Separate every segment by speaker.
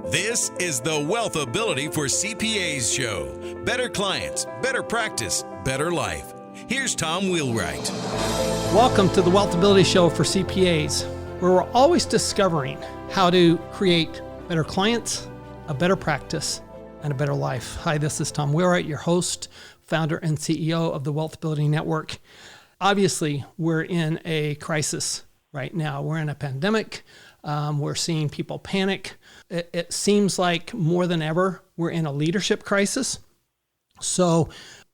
Speaker 1: This is the WealthAbility for CPAs show. Better clients, better practice, better life. Here's Tom Wheelwright.
Speaker 2: Welcome to the WealthAbility show for CPAs, where we're always discovering how to create better clients, a better practice, and a better life. Hi, this is Tom Wheelwright, your host, founder and CEO of the WealthAbility Network. Obviously, we're in a crisis right now. We're in a pandemic. We're seeing people panic. It seems like more than ever, we're in a leadership crisis. So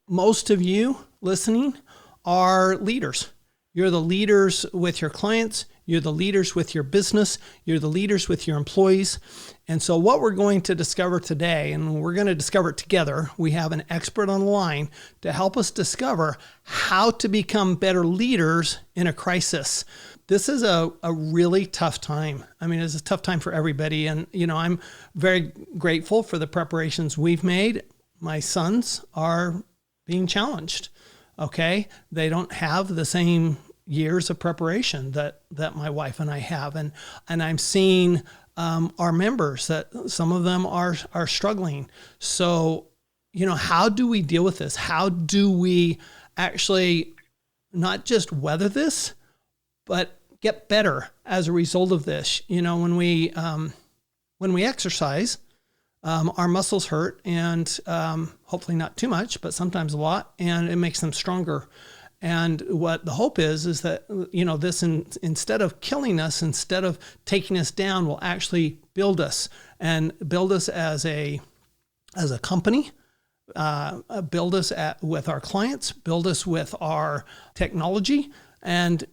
Speaker 2: most of you listening are leaders. You're the leaders with your clients. You're the leaders with your business. You're the leaders with your employees. And so what we're going to discover today, and we're going to discover it together, we have an expert on the line to help us discover how to become better leaders in a crisis. This is a really tough time. I mean, it's a tough time for everybody. And, I'm very grateful for the preparations we've made. My sons are being challenged. Okay. They don't have the same years of preparation that my wife and I have. And I'm seeing our members that some of them are struggling. So, how do we deal with this? How do we actually not just weather this, but get better as a result of this? When we exercise, our muscles hurt, and hopefully not too much, but sometimes a lot, and it makes them stronger. And what the hope is that, this instead of killing us, instead of taking us down, will actually build us as a company, build us with our clients, build us with our technology, and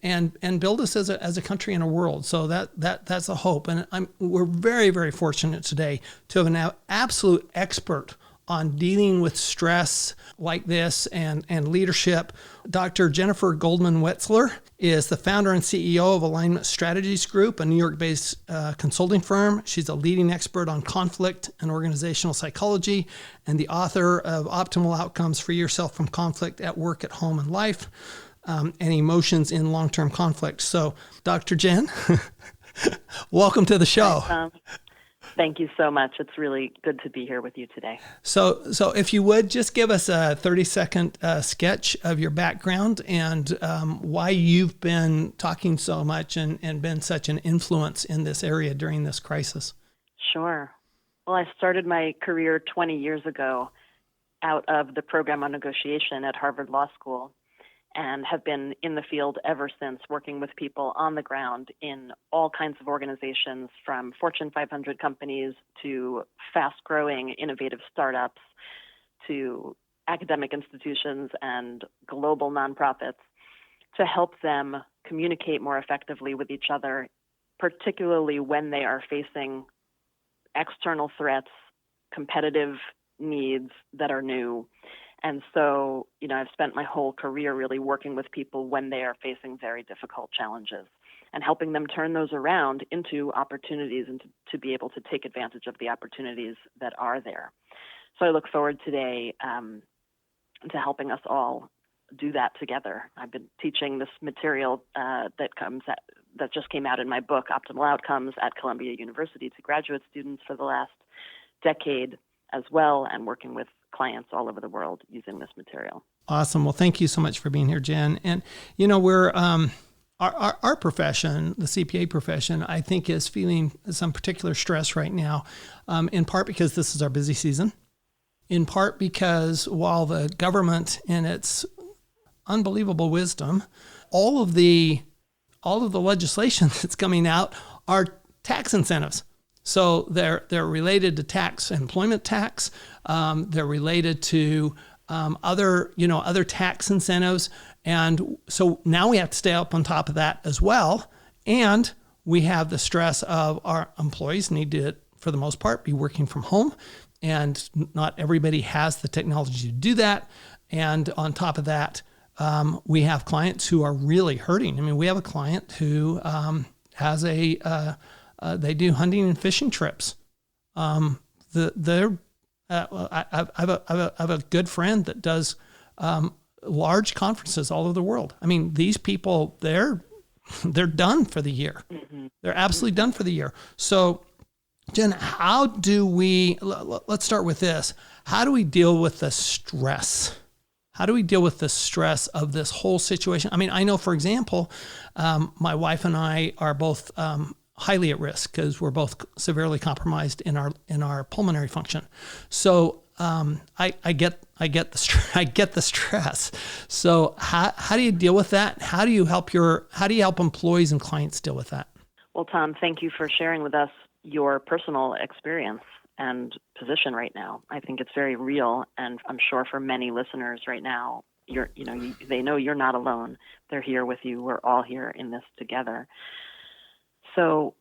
Speaker 2: build us as a country and a world. So that's the hope. And we're very, very fortunate today to have an absolute expert on dealing with stress like this and leadership. Dr. Jennifer Goldman-Wetzler is the founder and CEO of Alignment Strategies Group, a New York-based consulting firm. She's a leading expert on conflict and organizational psychology and the author of Optimal Outcomes: Free Yourself from Conflict at Work, at Home, and Life, and Emotions in Long-Term Conflict. So, Dr. Jen, welcome to the show.
Speaker 3: Hi, thank you so much. It's really good to be here with you today.
Speaker 2: So if you would, just give us a 30-second sketch of your background and why you've been talking so much and been such an influence in this area during this crisis.
Speaker 3: Sure. Well, I started my career 20 years ago out of the program on negotiation at Harvard Law School, and have been in the field ever since, working with people on the ground in all kinds of organizations, from Fortune 500 companies to fast-growing innovative startups to academic institutions and global nonprofits, to help them communicate more effectively with each other, particularly when they are facing external threats, competitive needs that are new. And so, I've spent my whole career really working with people when they are facing very difficult challenges and helping them turn those around into opportunities and to be able to take advantage of the opportunities that are there. So I look forward today to helping us all do that together. I've been teaching this material that just came out in my book, Optimal Outcomes, at Columbia University to graduate students for the last decade as well, and working with clients all over the world using this material.
Speaker 2: Awesome. Well, thank you so much for being here, Jen. And, we're, our profession, the CPA profession, I think is feeling some particular stress right now, in part because this is our busy season, in part because while the government in its unbelievable wisdom, all of the legislation that's coming out are tax incentives. So they're related to tax, employment tax. They're related to other tax incentives, and so now we have to stay up on top of that as well. And we have the stress of our employees need to, for the most part, be working from home, and not everybody has the technology to do that. And on top of that, we have clients who are really hurting. I mean, we have a client who has they do hunting and fishing trips. I have a good friend that does large conferences all over the world. I mean, these people, they're done for the year. Mm-hmm. They're absolutely done for the year. So Jen, how do we, let's start with this. How do we deal with the stress? How do we deal with the stress of this whole situation? I mean, I know, for example, my wife and I are both highly at risk because we're both severely compromised in our pulmonary function. So I get the stress. So how do you deal with that? How do you help employees and clients deal with that?
Speaker 3: Well, Tom, thank you for sharing with us your personal experience and position right now. I think it's very real, and I'm sure for many listeners right now, they know you're not alone. They're here with you. We're all here in this together. So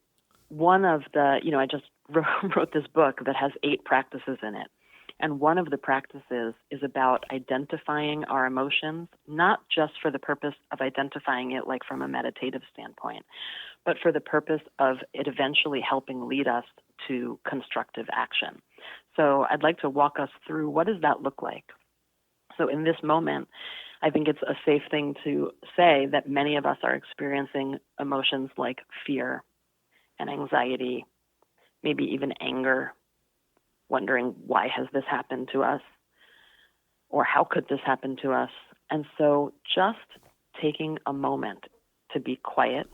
Speaker 3: one of the, I just wrote this book that has 8 practices in it. And one of the practices is about identifying our emotions, not just for the purpose of identifying it like from a meditative standpoint, but for the purpose of it eventually helping lead us to constructive action. So I'd like to walk us through, what does that look like? So in this moment, I think it's a safe thing to say that many of us are experiencing emotions like fear and anxiety, maybe even anger, wondering why has this happened to us, or how could this happen to us? And so just taking a moment to be quiet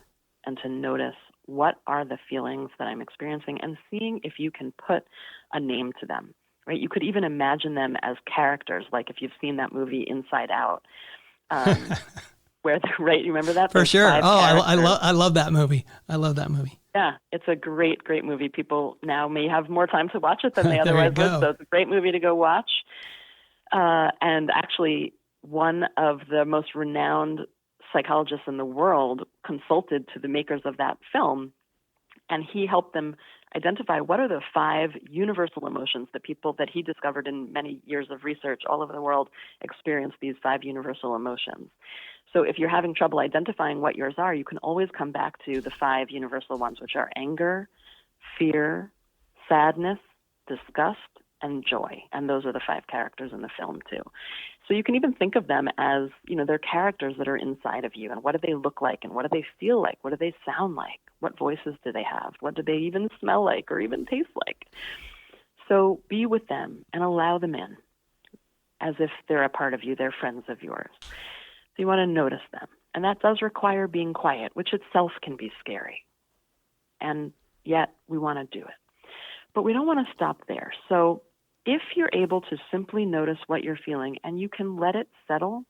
Speaker 3: and to notice what are the feelings that I'm experiencing and seeing if you can put a name to them, right? You could even imagine them as characters, like if you've seen that movie Inside Out, right? You remember that?
Speaker 2: For sure. I love that movie.
Speaker 3: Yeah, it's a great, great movie. People now may have more time to watch it than they otherwise would, so it's a great movie to go watch. And actually, one of the most renowned psychologists in the world consulted to the makers of that film, and he helped them identify what are the 5 universal emotions that people that he discovered in many years of research all over the world experience these 5 universal emotions. So if you're having trouble identifying what yours are, you can always come back to the 5 universal ones, which are anger, fear, sadness, disgust, and joy. And those are the 5 characters in the film too. So you can even think of them as, they're characters that are inside of you. And what do they look like? And what do they feel like? What do they sound like? What voices do they have? What do they even smell like or even taste like? So be with them and allow them in as if they're a part of you. They're friends of yours. So you want to notice them. And that does require being quiet, which itself can be scary. And yet we want to do it. But we don't want to stop there. So if you're able to simply notice what you're feeling and you can let it settle,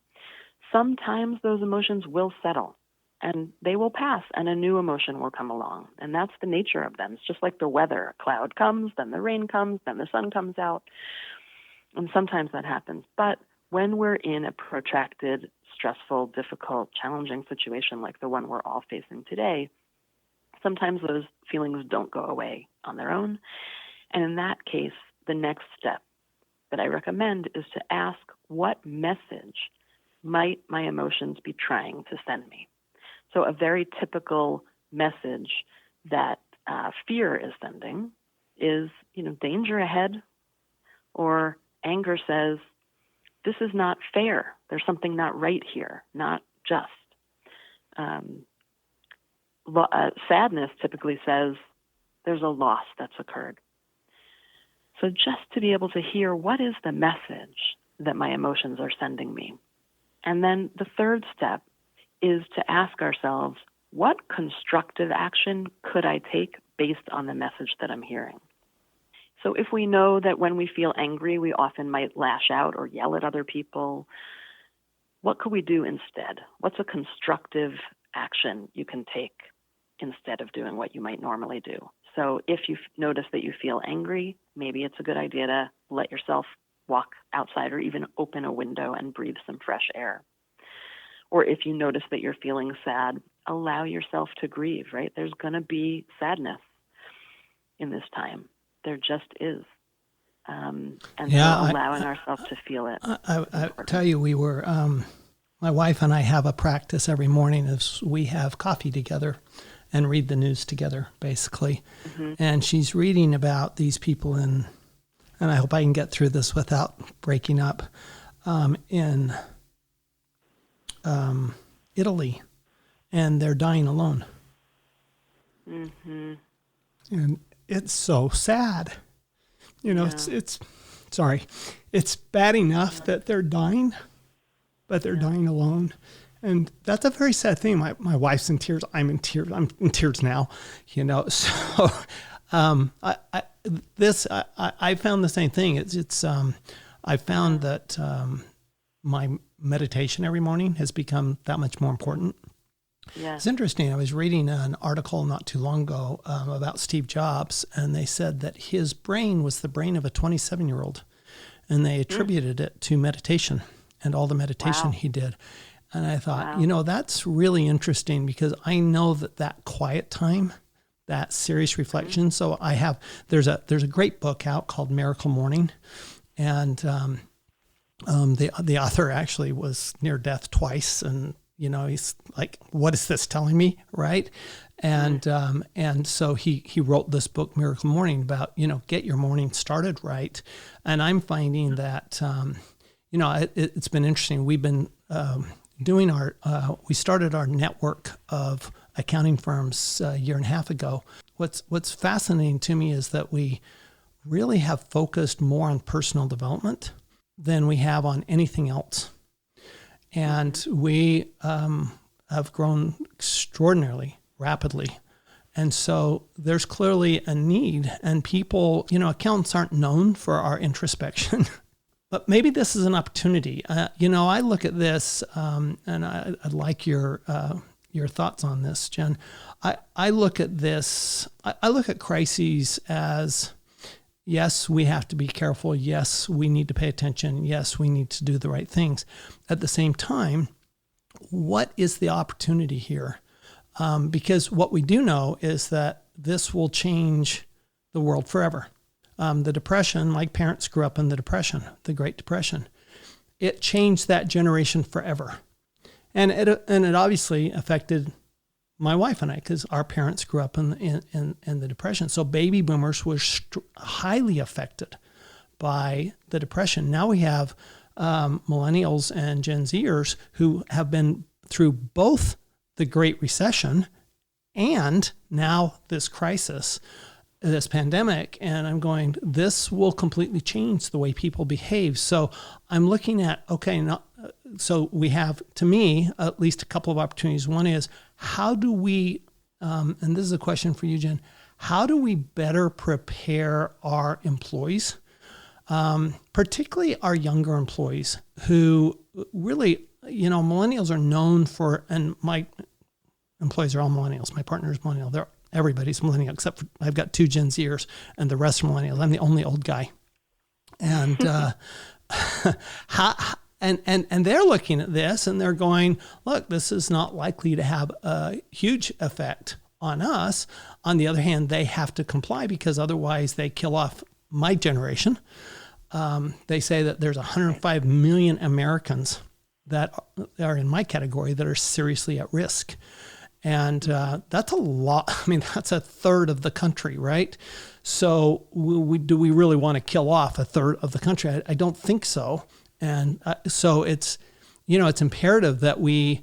Speaker 3: sometimes those emotions will settle and they will pass and a new emotion will come along. And that's the nature of them. It's just like the weather. A cloud comes, then the rain comes, then the sun comes out. And sometimes that happens. But when we're in a protracted, stressful, difficult, challenging situation like the one we're all facing today, sometimes those feelings don't go away on their own. And in that case, the next step that I recommend is to ask, what message might my emotions be trying to send me? So a very typical message that fear is sending is, danger ahead, or anger says, this is not fair. There's something not right here, not just. Sadness typically says, there's a loss that's occurred. So just to be able to hear, what is the message that my emotions are sending me? And then the third step is to ask ourselves, what constructive action could I take based on the message that I'm hearing? So if we know that when we feel angry, we often might lash out or yell at other people, what could we do instead? What's a constructive action you can take instead of doing what you might normally do? So if you notice that you feel angry, maybe it's a good idea to let yourself walk outside or even open a window and breathe some fresh air. Or if you notice that you're feeling sad, allow yourself to grieve, right? There's going to be sadness in this time. There just is. So allowing ourselves to feel it.
Speaker 2: I tell you, we were, my wife and I have a practice every morning is we have coffee together and read the news together, basically. Mm-hmm. And she's reading about these people and I hope I can get through this without breaking up, in Italy, and they're dying alone.
Speaker 3: Mm-hmm.
Speaker 2: And it's so sad. It's bad enough that they're dying, but they're dying alone. And that's a very sad thing. My wife's in tears. I'm in tears. I'm in tears now, So, I found the same thing. I found that my meditation every morning has become that much more important.
Speaker 3: Yeah.
Speaker 2: It's interesting. I was reading an article not too long ago about Steve Jobs, and they said that his brain was the brain of a 27-year-old, and they attributed it to meditation and all the meditation he did. And I thought, that's really interesting, because I know that quiet time, that serious reflection. So there's a great book out called Miracle Morning, and the author actually was near death twice, and he's like, what is this telling me, right? And so he wrote this book, Miracle Morning, about get your morning started right. And I'm finding that it's been interesting. We've been doing we started our network of accounting firms a year and a half ago. What's fascinating to me is that we really have focused more on personal development than we have on anything else. And we have grown extraordinarily rapidly. And so there's clearly a need, and people, accountants aren't known for our introspection. But maybe this is an opportunity. I look at this, and I'd like your thoughts on this, Jen. I look at this. I look at crises as, yes, we have to be careful. Yes, we need to pay attention. Yes, we need to do the right things. At the same time, what is the opportunity here? Because what we do know is that this will change the world forever. The Depression, my parents grew up in the Depression, the Great Depression. It changed that generation forever. And it obviously affected my wife and I, because our parents grew up in the Depression. So baby boomers were highly affected by the Depression. Now we have millennials and Gen Zers who have been through both the Great Recession and now this crisis, this pandemic, and I'm going, this will completely change the way people behave. So I'm looking at, so we have, to me, at least a couple of opportunities. One is, how do we, and this is a question for you, Jen, how do we better prepare our employees, particularly our younger employees who really, millennials are known for, and my employees are all millennials. My partner is millennial. Everybody's millennial, except for I've got 2 Gen Zers, and the rest are millennials. I'm the only old guy. And and they're looking at this and they're going, look, this is not likely to have a huge effect on us. On the other hand, they have to comply, because otherwise they kill off my generation. They say that there's 105 million Americans that are in my category that are seriously at risk. And that's a lot. I mean, that's a third of the country, right? So do we really want to kill off a third of the country? I don't think so. And so it's imperative that we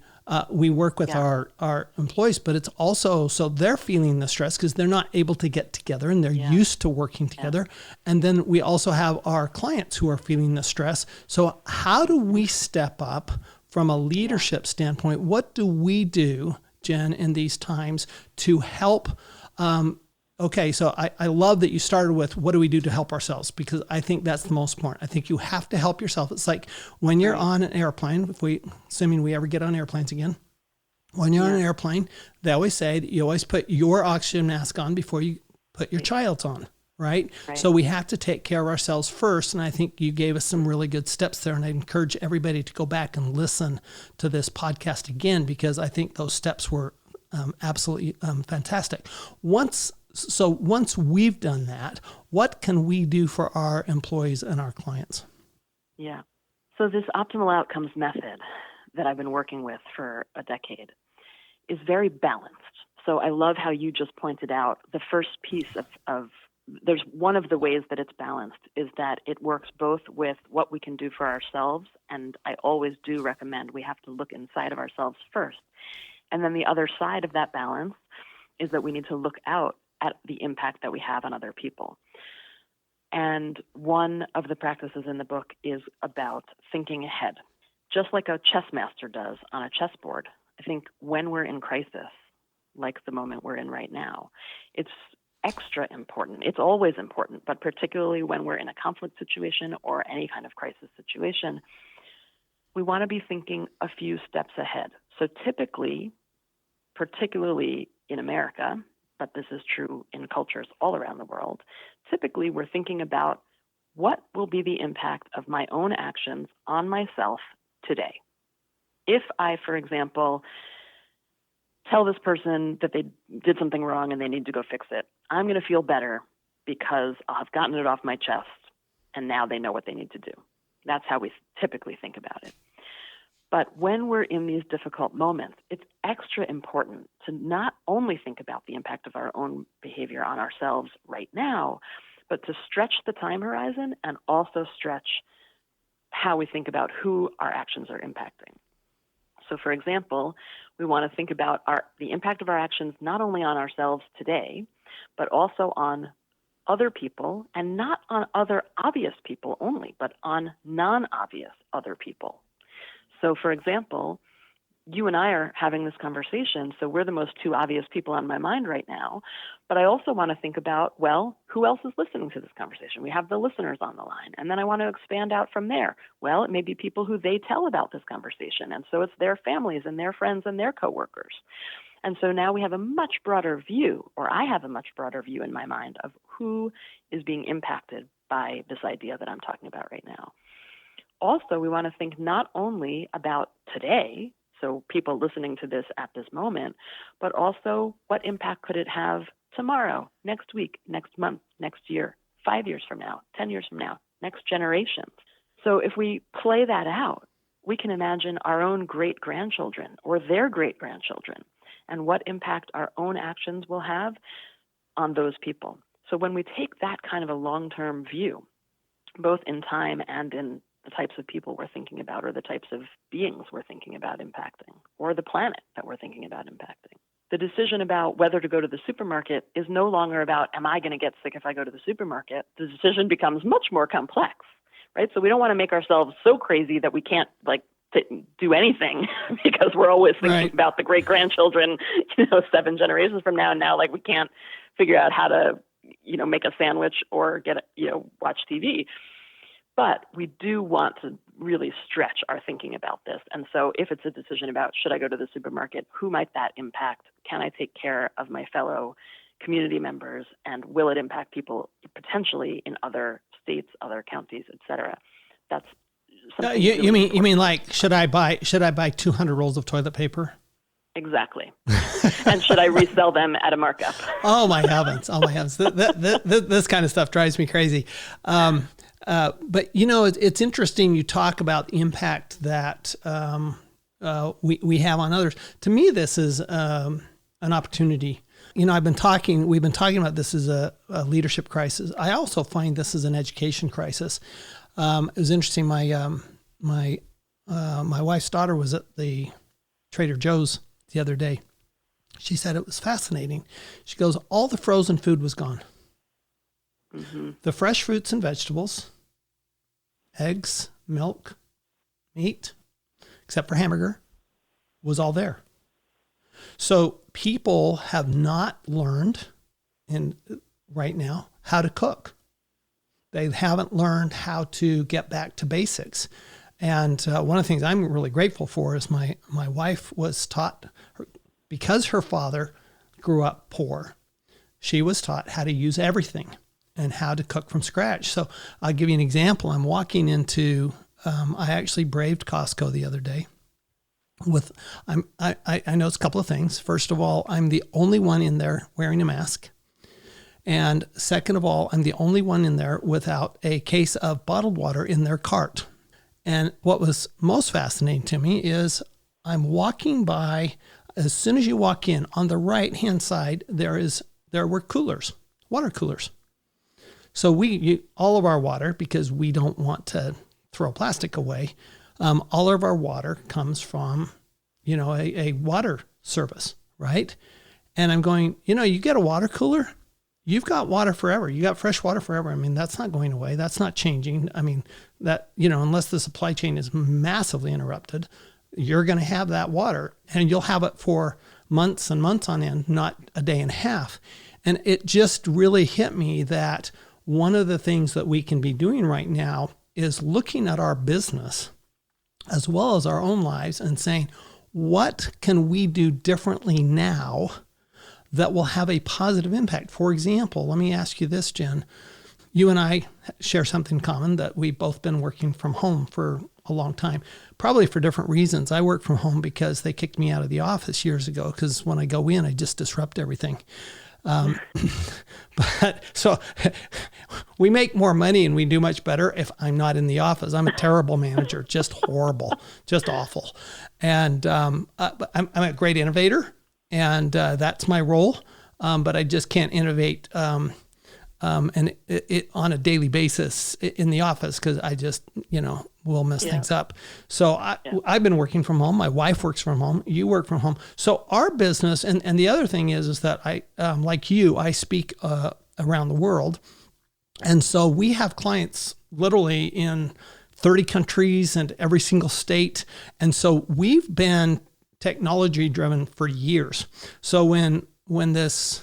Speaker 2: work with our employees, but it's also, so they're feeling the stress because they're not able to get together and they're used to working together. And then we also have our clients who are feeling the stress. So how do we step up from a leadership standpoint? What do we do, Jen, in these times to help? So I love that you started with, what do we do to help ourselves? Because I think that's the most important. I think you have to help yourself. It's like when you're on an airplane, assuming we ever get on airplanes again, when you're on an airplane, they always say that you always put your oxygen mask on before you put your child's on, right? So we have to take care of ourselves first. And I think you gave us some really good steps there. And I encourage everybody to go back and listen to this podcast again, because I think those steps were absolutely fantastic. Once we've done that, what can we do for our employees and our clients?
Speaker 3: Yeah. So this optimal outcomes method that I've been working with for a decade is very balanced. So I love how you just pointed out the first piece of there's one of the ways that it's balanced is that it works both with what we can do for ourselves, and I always do recommend we have to look inside of ourselves first. And then the other side of that balance is that we need to look out at the impact that we have on other people. And one of the practices in the book is about thinking ahead. Just like a chess master does on a chessboard, I think when we're in crisis, like the moment we're in right now, it's extra important. It's always important, but particularly when we're in a conflict situation or any kind of crisis situation, we want to be thinking a few steps ahead. So typically, particularly in America, but this is true in cultures all around the world, typically we're thinking about what will be the impact of my own actions on myself today. If I, for example, tell this person that they did something wrong and they need to go fix it, I'm going to feel better because I've gotten it off my chest and now they know what they need to do. That's how we typically think about it. But when we're in these difficult moments, it's extra important to not only think about the impact of our own behavior on ourselves right now, but to stretch the time horizon and also stretch how we think about who our actions are impacting. So, for example, we want to think about the impact of our actions not only on ourselves today, but also on other people, and not on other obvious people only, but on non-obvious other people. So, for example, you and I are having this conversation, so we're the most two obvious people on my mind right now. But I also want to think about, well, who else is listening to this conversation? We have the listeners on the line. And then I want to expand out from there. Well, it may be people who they tell about this conversation. And so it's their families and their friends and their coworkers. And so now we have a much broader view, or I have a much broader view in my mind of who is being impacted by this idea that I'm talking about right now. Also, we want to think not only about today, so people listening to this at this moment, but also what impact could it have tomorrow, next week, next month, next year, 5 years from now, 10 years from now, next generations. So if we play that out, we can imagine our own great-grandchildren or their great-grandchildren and what impact our own actions will have on those people. So when we take that kind of a long-term view, both in time and in the types of people we're thinking about, or the types of beings we're thinking about impacting, or the planet that we're thinking about impacting. The decision about whether to go to the supermarket is no longer about, am I going to get sick if I go to the supermarket? The decision becomes much more complex, right? So we don't want to make ourselves so crazy that we can't do anything because we're always thinking about the great-grandchildren, 7 generations from now, and now we can't figure out how to, make a sandwich or watch TV. But we do want to really stretch our thinking about this. And so if it's a decision about, should I go to the supermarket, who might that impact? Can I take care of my fellow community members? And will it impact people potentially in other states, other counties, et cetera? That's something
Speaker 2: you mean like, should I buy 200 rolls of toilet paper?
Speaker 3: Exactly. And should I resell them at a markup?
Speaker 2: Oh my heavens. This kind of stuff drives me crazy. But it's interesting. You talk about the impact that we have on others. To me, this is an opportunity. We've been talking about this as a leadership crisis. I also find this as an education crisis. It was interesting. My wife's daughter was at the Trader Joe's the other day. She said it was fascinating. She goes, all the frozen food was gone. Mm-hmm. The fresh fruits and vegetables, eggs, milk, meat, except for hamburger, was all there. So people have not learned right now how to cook. They haven't learned how to get back to basics. And one of the things I'm really grateful for is my wife was taught, because her father grew up poor, she was taught how to use everything and how to cook from scratch. So I'll give you an example. I'm walking into, I actually braved Costco the other day. I noticed a couple of things. First of all, I'm the only one in there wearing a mask. And second of all, I'm the only one in there without a case of bottled water in their cart. And what was most fascinating to me is I'm walking by, as soon as you walk in, on the right-hand side, there were coolers, water coolers. So all of our water, because we don't want to throw plastic away, all of our water comes from, a water service, right? And I'm going, you get a water cooler? you've got water forever. You got fresh water forever. I mean, that's not going away. That's not changing. I mean, that, unless the supply chain is massively interrupted, you're going to have that water, and you'll have it for months and months on end, not a day and a half. And it just really hit me that one of the things that we can be doing right now is looking at our business as well as our own lives and saying, what can we do differently now that will have a positive impact? For example, let me ask you this, Jen. You and I share something common, that we've both been working from home for a long time, probably for different reasons. I work from home because they kicked me out of the office years ago, because when I go in, I just disrupt everything. But so we make more money and we do much better if I'm not in the office. I'm a terrible manager, just horrible, just awful. And I'm a great innovator, and that's my role. But I just can't innovate and it on a daily basis in the office, because I just, will mess things up. So I've been working from home. My wife works from home. You work from home. So our business, and the other thing is that I, like you, I speak around the world. And so we have clients literally in 30 countries and every single state. And so we've been technology driven for years. So when this,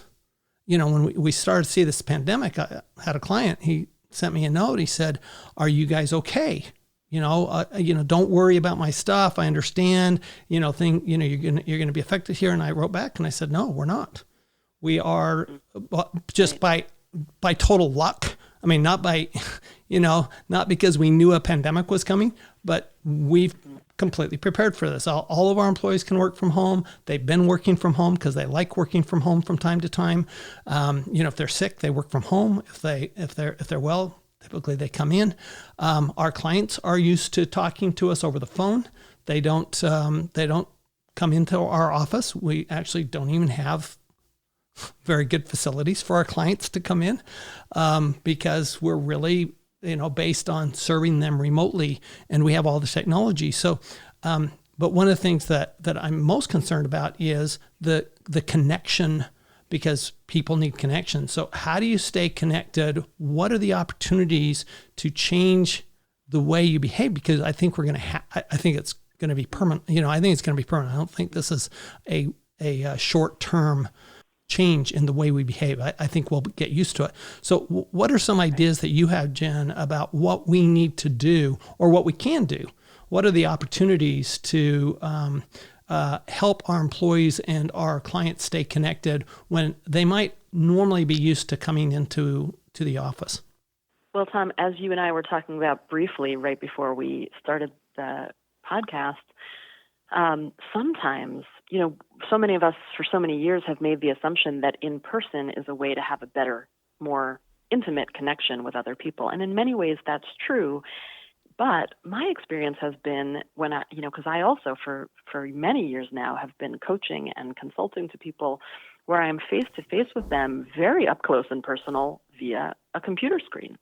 Speaker 2: when we started to see this pandemic, I had a client, he sent me a note. He said, "Are you guys okay? Don't worry about my stuff. I understand, you're going to be affected here." And I wrote back and I said, "No, we're not. We are just by total luck. I mean, not by, not because we knew a pandemic was coming, but we've completely prepared for this. All of our employees can work from home. They've been working from home because they like working from home from time to time. If they're sick, they work from home. If they're well, typically they come in. Our clients are used to talking to us over the phone. They don't come into our office. We actually don't even have very good facilities for our clients to come in, because we're really, based on serving them remotely, and we have all the technology. So, but one of the things that I'm most concerned about is the connection, because people need connection. So how do you stay connected? What are the opportunities to change the way you behave? Because I think we're going to I think it's going to be permanent. I think it's going to be permanent. I don't think this is a short-term change in the way we behave. I think we'll get used to it. So what are some ideas that you have, Jen, about what we need to do or what we can do? What are the opportunities to help our employees and our clients stay connected when they might normally be used to coming into the office?
Speaker 3: Well, Tom, as you and I were talking about briefly right before we started the podcast, sometimes, so many of us for so many years have made the assumption that in person is a way to have a better, more intimate connection with other people. And in many ways that's true. But my experience has been when because I also for many years now have been coaching and consulting to people where I am face to face with them very up close and personal via a computer screen.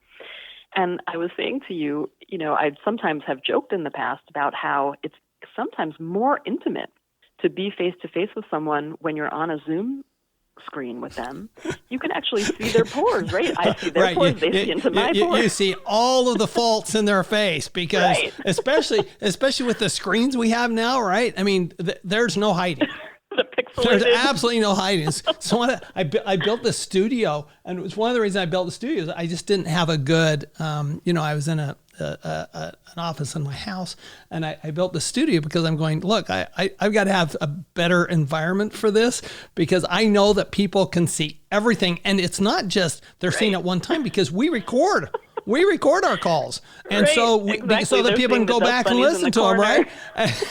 Speaker 3: And I was saying to you, I'd sometimes have joked in the past about how it's sometimes more intimate to be face to face with someone when you're on a Zoom screen with them. You can actually see their pores, right? I see their pores, they see into my pores.
Speaker 2: You see all of the faults in their face, because especially with the screens we have now, right? I mean, there's no hiding.
Speaker 3: The pixelated.
Speaker 2: There's absolutely no hiding. So I built this studio, and it was one of the reasons I built the studio is I just didn't have a good, I was in an office in my house, and I built the studio because I'm going, look, I've got to have a better environment for this, because I know that people can see everything, and it's not just they're seeing it one time, because we record our calls, and so so that people can go back and listen to them, right?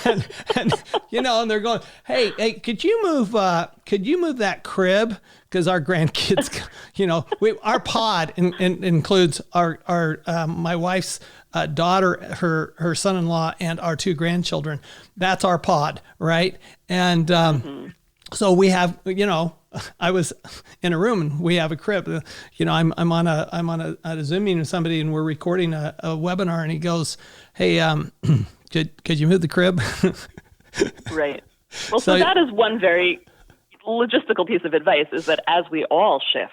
Speaker 2: And and they're going, hey, could you move that crib? Because our grandkids, our pod includes our my wife's daughter, her son-in-law, and our two grandchildren. That's our pod, right? And so we have, I was in a room and we have a crib. I'm on a Zoom meeting with somebody, and we're recording a webinar, and he goes, "Hey, could you move the crib?"
Speaker 3: Right. Well, so that is one very logistical piece of advice, is that as we all shift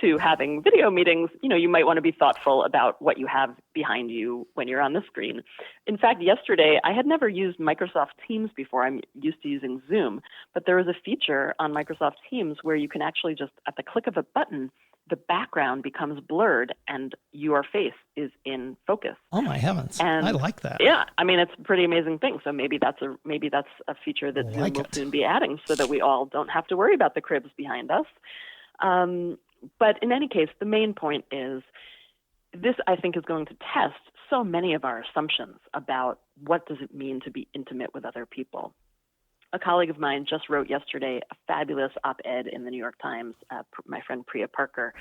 Speaker 3: to having video meetings, you might want to be thoughtful about what you have behind you when you're on the screen. In fact, yesterday, I had never used Microsoft Teams before. I'm used to using Zoom, but there was a feature on Microsoft Teams where you can actually just, at the click of a button, the background becomes blurred and your face is in focus.
Speaker 2: Oh my heavens.
Speaker 3: And
Speaker 2: I like that.
Speaker 3: Yeah, I mean, it's a pretty amazing thing. So maybe that's a feature that Zoom will soon be adding so that we all don't have to worry about the cribs behind us. But in any case, the main point is this, I think, is going to test so many of our assumptions about what does it mean to be intimate with other people. A colleague of mine just wrote yesterday a fabulous op-ed in the New York Times, my friend Priya Parker,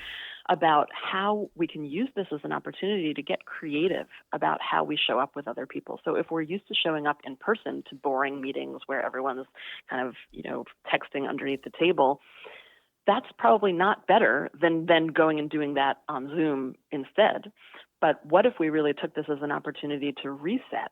Speaker 3: about how we can use this as an opportunity to get creative about how we show up with other people. So if we're used to showing up in person to boring meetings where everyone's kind of, texting underneath the table, that's probably not better than going and doing that on Zoom instead. But what if we really took this as an opportunity to reset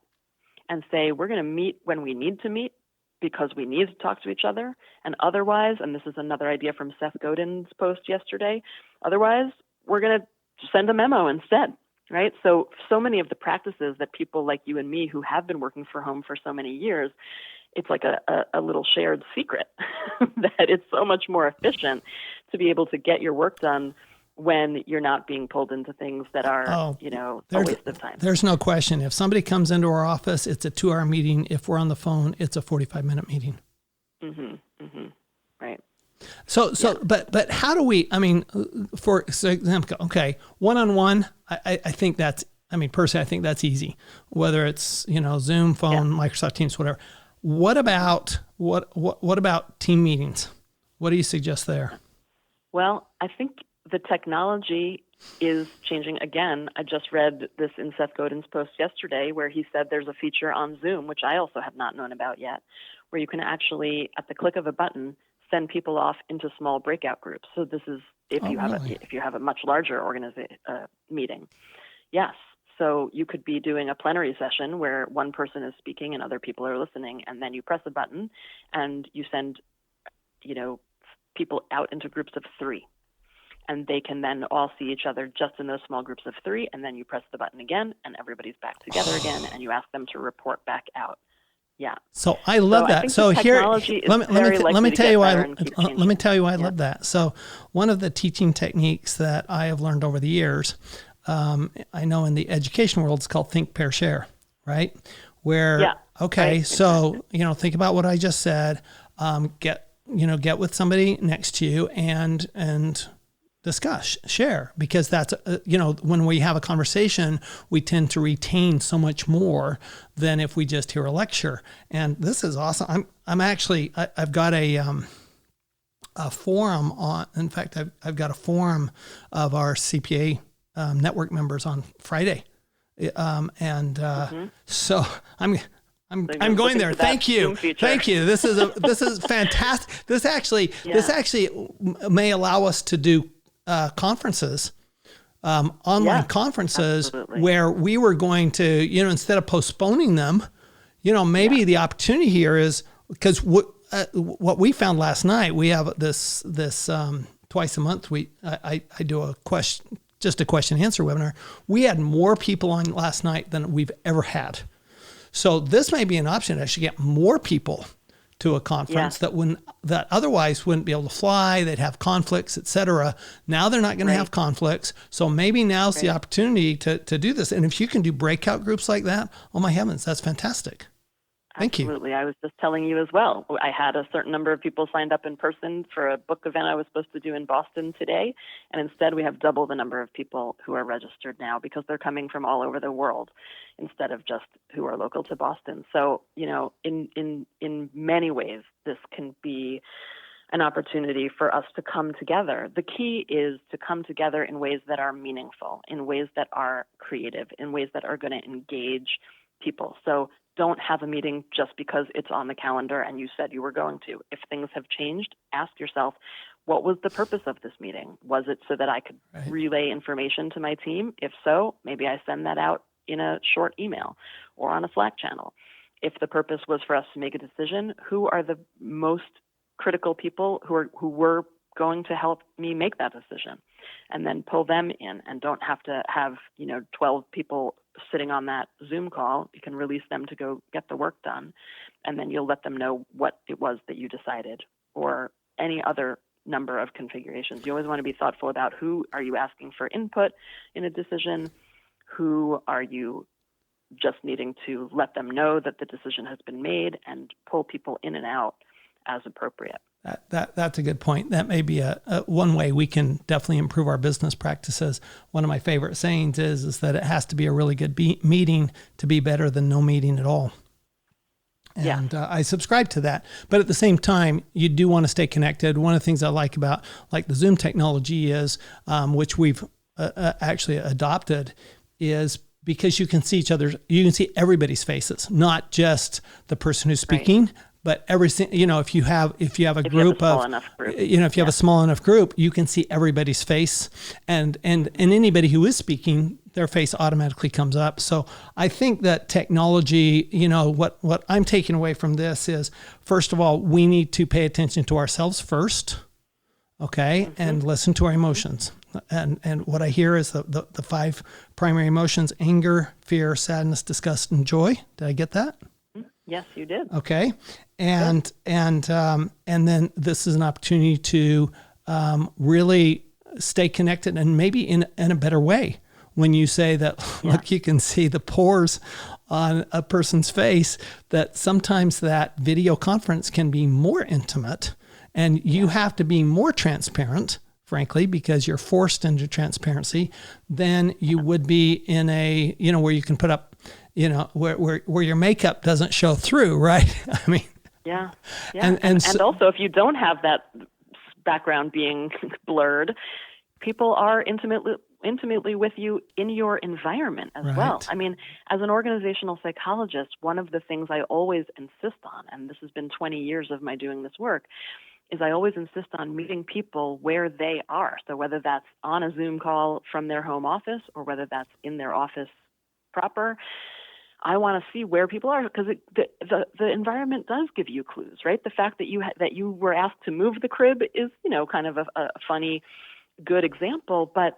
Speaker 3: and say, we're going to meet when we need to meet, because we need to talk to each other, and otherwise, and this is another idea from Seth Godin's post yesterday, otherwise we're going to send a memo instead, right? So many of the practices that people like you and me who have been working from home for so many years, it's like a little shared secret that it's so much more efficient to be able to get your work done when you're not being pulled into things that are, a waste of time.
Speaker 2: There's no question. If somebody comes into our office, it's a 2-hour meeting. If we're on the phone, it's a 45-minute meeting.
Speaker 3: Right.
Speaker 2: So, but how do we, for example, okay, one-on-one, I think that's, personally, I think that's easy, whether it's, Zoom, phone, Microsoft Teams, whatever. What about team meetings? What do you suggest there?
Speaker 3: Well, I think the technology is changing again. I just read this in Seth Godin's post yesterday where he said there's a feature on Zoom, which I also have not known about yet, where you can actually, at the click of a button, send people off into small breakout groups. So this is if you have a much larger meeting. Yes. So you could be doing a plenary session where one person is speaking and other people are listening, and then you press a button and you send, people out into groups of 3. And they can then all see each other just in those small groups of 3, and then you press the button again, and everybody's back together again, and you ask them to report back out. Yeah.
Speaker 2: So I love that. So here, let me tell you why I love that. So one of the teaching techniques that I have learned over the years, I know in the education world, it's called think, pair, share, right? Where, so, think about what I just said, get with somebody next to you and discuss, share, because that's, when we have a conversation, we tend to retain so much more than if we just hear a lecture. And this is awesome. I've got a forum on, in fact, I've got a forum of our CPA network members on Friday. So I'm going there. Thank you. Thank you. This is fantastic. This actually may allow us to do conferences, online conferences, absolutely, where we were going to, instead of postponing them, maybe the opportunity here is, because what we found last night, we have this twice a month, I do a question and answer webinar. We had more people on last night than we've ever had. So this may be an option to actually get more people to a conference that otherwise wouldn't be able to fly. They'd have conflicts, et cetera. Now they're not going to have conflicts. So maybe now's the opportunity to do this. And if you can do breakout groups like that, oh my heavens, that's fantastic. Thank you.
Speaker 3: Absolutely. I was just telling you as well. I had a certain number of people signed up in person for a book event I was supposed to do in Boston today. And instead we have double the number of people who are registered now because they're coming from all over the world instead of just who are local to Boston. So, in many ways, this can be an opportunity for us to come together. The key is to come together in ways that are meaningful, in ways that are creative, in ways that are going to engage people. So don't have a meeting just because it's on the calendar and you said you were going to. If things have changed, ask yourself, what was the purpose of this meeting? Was it so that I could relay information to my team? If so, maybe I send that out in a short email or on a Slack channel. If the purpose was for us to make a decision, who are the most critical people who were going to help me make that decision? and then pull them in, and don't have to have 12 people sitting on that Zoom call. You can release them to go get the work done, and then you'll let them know what it was that you decided, or any other number of configurations. You always want to be thoughtful about who are you asking for input in a decision, who are you just needing to let them know that the decision has been made, and pull people in and out as appropriate.
Speaker 2: That's a good point. That may be a one way we can definitely improve our business practices. One of my favorite sayings is that it has to be a really good meeting to be better than no meeting at all. And I subscribe to that. But at the same time, you do want to stay connected. One of the things I like about the Zoom technology is, which we've actually adopted, is because you can see you can see everybody's faces, not just the person who's speaking, but if you have a group of, if you have a small enough group, you can see everybody's face, and anybody who is speaking, their face automatically comes up. So I think that technology, what I'm taking away from this is, first of all, we need to pay attention to ourselves first, okay, and listen to our emotions. And what I hear is the 5 primary emotions: anger, fear, sadness, disgust, and joy. Did I get that?
Speaker 3: Yes, you did.
Speaker 2: Okay. And then this is an opportunity to really stay connected, and maybe in a better way. When you say that, look, you can see the pores on a person's face, that sometimes that video conference can be more intimate, and you have to be more transparent, frankly, because you're forced into transparency than you would be in a, where you can put up, where your makeup doesn't show through, right? I mean,
Speaker 3: yeah.
Speaker 2: And
Speaker 3: also, if you don't have that background being blurred, people are intimately with you in your environment as well. I mean, as an organizational psychologist, one of the things I always insist on, and this has been 20 years of my doing this work, is I always insist on meeting people where they are. So whether that's on a Zoom call from their home office, or whether that's in their office proper, I want to see where people are, because the environment does give you clues, right? The fact that you were asked to move the crib is, kind of a funny, good example, but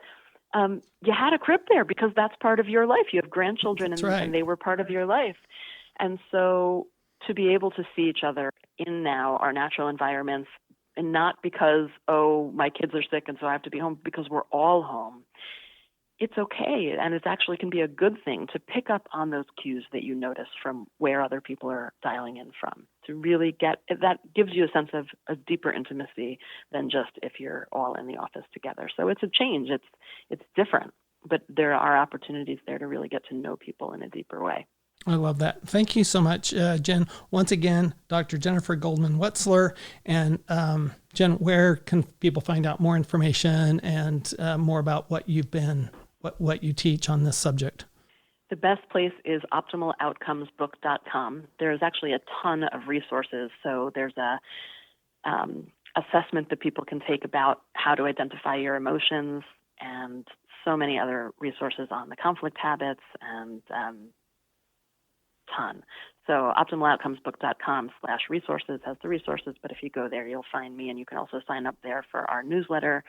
Speaker 3: you had a crib there because that's part of your life. You have grandchildren, and they were part of your life. And so to be able to see each other in now our natural environments, and not because, my kids are sick and so I have to be home, because we're all home, it's okay. And it actually can be a good thing to pick up on those cues that you notice from where other people are dialing in from, to really that gives you a sense of a deeper intimacy than just if you're all in the office together. So it's a change. It's different, but there are opportunities there to really get to know people in a deeper way.
Speaker 2: I love that. Thank you so much, Jen. Once again, Dr. Jennifer Goldman-Wetzler. And Jen, where can people find out more information and more about what you teach on this subject?
Speaker 3: The best place is optimaloutcomesbook.com. There's actually a ton of resources. So there's a assessment that people can take about how to identify your emotions, and so many other resources on the conflict habits, and ton. So optimaloutcomesbook.com/resources has the resources, but if you go there, you'll find me, and you can also sign up there for our newsletter.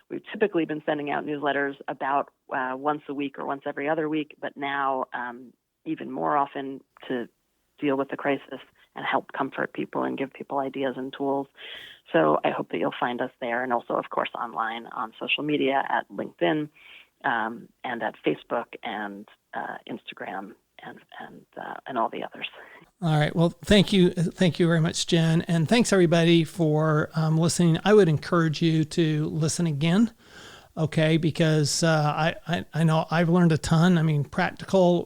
Speaker 3: We've typically been sending out newsletters about once a week or once every other week, but now even more often, to deal with the crisis and help comfort people and give people ideas and tools. So I hope that you'll find us there, and also, of course, online on social media at LinkedIn and at Facebook and Instagram and all the others.
Speaker 2: All right. Well, thank you. Thank you very much, Jen. And thanks everybody for listening. I would encourage you to listen again. Okay. Because I know I've learned a ton. I mean,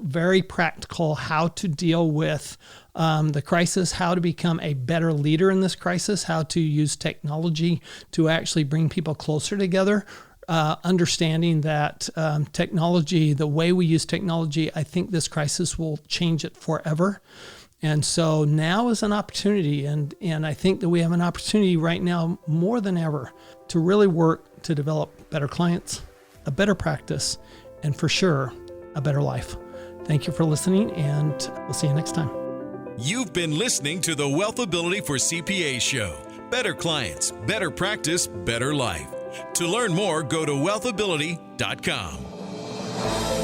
Speaker 2: very practical, how to deal with the crisis, how to become a better leader in this crisis, how to use technology to actually bring people closer together. Understanding that technology, the way we use technology, I think this crisis will change it forever. And so now is an opportunity, and I think that we have an opportunity right now more than ever to really work to develop better clients, a better practice, and for sure, a better life. Thank you for listening, and we'll see you next time.
Speaker 1: You've been listening to the WealthAbility for CPAs show. Better clients, better practice, better life. To learn more, go to WealthAbility.com.